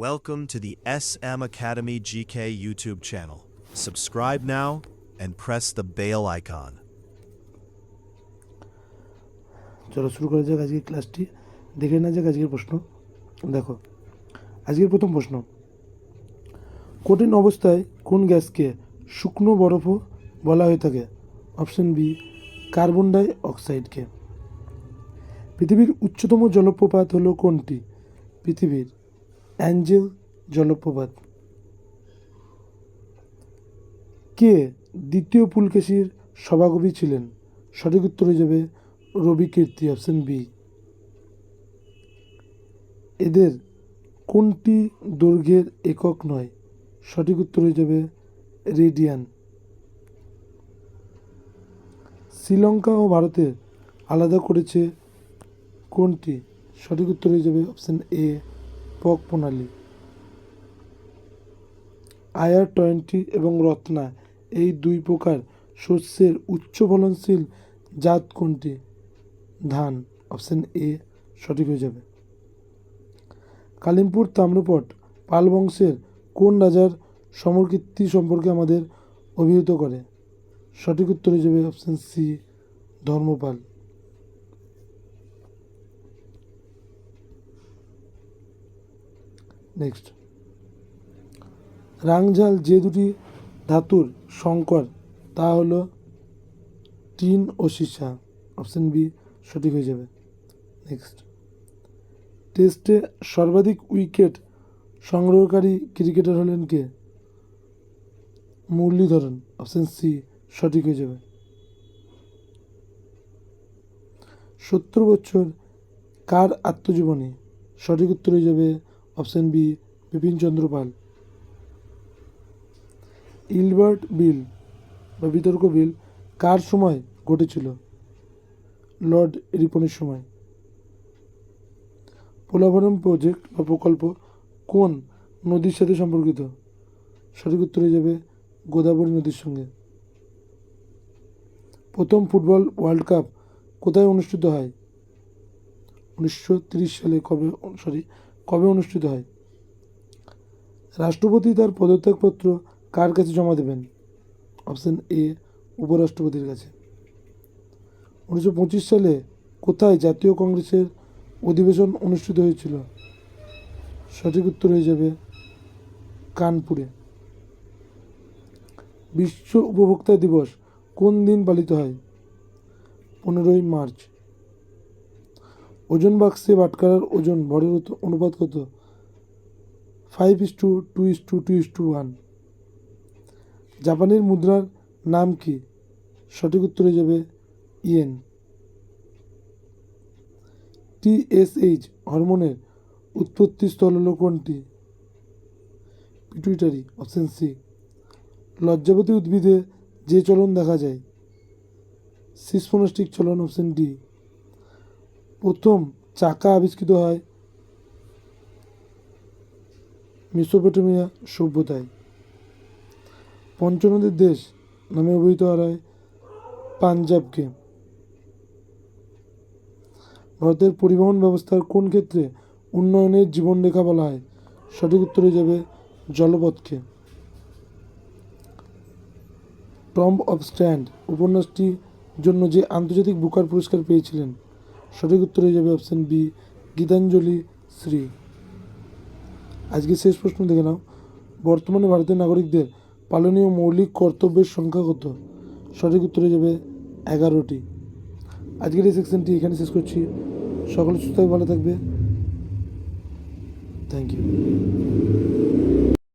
Welcome to the SM Academy GK YouTube channel. Subscribe now and press the bell icon. চলো শুরু করা যাক আজকের ক্লাসটি। দেখে না যাক আজকের প্রশ্ন। দেখো আজকের প্রথম প্রশ্ন, কঠিন অবস্থায় কোন গ্যাসকে শুকনো বরফও বলা হয়ে থাকে? Option B carbon die অক্সাইডকে। পৃথিবীর উচ্চতম জলপ্রপাত হলো কোনটি? পৃথিবীর অ্যাঞ্জেল জলপ্রপাত। কে দ্বিতীয় পুলকেশীর সভাকবি ছিলেন? সঠিক উত্তর হয়ে যাবে রবি কীর্তি, অপশন বি। এদের কোনটি দৈর্ঘ্যের একক নয়? সঠিক উত্তর হয়ে যাবে রেডিয়ান। শ্রীলঙ্কা ও ভারতের আলাদা করেছে কোনটি? সঠিক উত্তর হয়ে যাবে অপশন এ পক প্রণালী। IR-20 এবং রত্না এই দুই প্রকার শস্যের উচ্চ ফলনশীল জাত কোনটি? ধান, অপশন এ সঠিক হয়ে যাবে। কালিমপুর তাম্রপট পাল বংশের কোন রাজার সমরকীর্তি সম্পর্কে আমাদের অভিহিত করে? সঠিক উত্তর হয়ে যাবে অপশন সি ধর্মপাল। নেক্সট, রাংঝাল যে দুটি ধাতুর সংকর তা হলো টিন ও সীসা, অপশন বি সঠিক হয়ে যাবে। নেক্সট, টেস্টে সর্বাধিক উইকেট সংগ্রহকারী ক্রিকেটার হলেন কে? মুরলীধরন, অপশন সি সঠিক হয়ে যাবে। 70 বছর কার আত্মজীবনী? সঠিক উত্তর হয়ে যাবে অপশন বি বিপিনচন্দ্র পাল। ইলবার্ট বিল বা বিতর্ক বিল কার সময় ঘটেছিল? লর্ড রিপনের সময়। পোলাভরম প্রজেক্ট বা প্রকল্প কোন নদীর সাথে সম্পর্কিত? সঠিক উত্তর হয়ে যাবে গোদাবরী নদীর সঙ্গে। প্রথম ফুটবল ওয়ার্ল্ড কাপ কোথায় অনুষ্ঠিত হয়? 1930 সালে কবে অনুষ্ঠিত হয়? রাষ্ট্রপতি তার পদত্যাগপত্র কার কাছে জমা দেবেন? অপশন এ উপরাষ্ট্রপতির কাছে। 1925 সালে কোথায় জাতীয় কংগ্রেসের অধিবেশন অনুষ্ঠিত হয়েছিল? সঠিক উত্তর হয়ে যাবে কানপুরে। বিশ্ব উপভোক্তা দিবস কোন দিন পালিত হয়? 15ই মার্চ। ওজন বাক্সে বাটখারার ওজন ভরের অনুপাত কত? 5:2:2:1। জাপানের মুদ্রার নাম কি? সঠিক উত্তর হয়ে যাবে ইয়েন। TSH হরমোনের উৎপত্তিস্থল হল কোনটি? Pituitary, option C. লজ্জাবতী উদ্ভিদে যে চলন দেখা যায়? সিসমোনাস্টিক চলন, অপশন ডি। প্রথম চাকা আবিষ্কৃত হয় মেসোপটেমিয়া সভ্যতায়। পঞ্চনদীর দেশ নামে অভিহিত হয় পাঞ্জাবকে। ভারতের পরিবহন ব্যবস্থার কোন ক্ষেত্রে উন্নয়নের জীবনরেখা বলা হয়? সঠিক উত্তর হয়ে যাবে জলপথকে। টম্ব অফ স্ট্যান্ড উপন্যাসটির জন্য যে আন্তর্জাতিক বুকার পুরস্কার পেয়েছিলেন? সঠিক উত্তর হয়ে যাবে অপশন বি গীতাঞ্জলি শ্রী। আজকে শেষ প্রশ্ন দেখে নাও, বর্তমানে ভারতের নাগরিকদের পালনীয় মৌলিক কর্তব্যের সংখ্যা কত? সঠিক উত্তর হয়ে যাবে 11টি। আজকের এই সেকশনটি এখানে শেষ করছি। সকলে সুস্থ ভালো থাকবে। Thank you.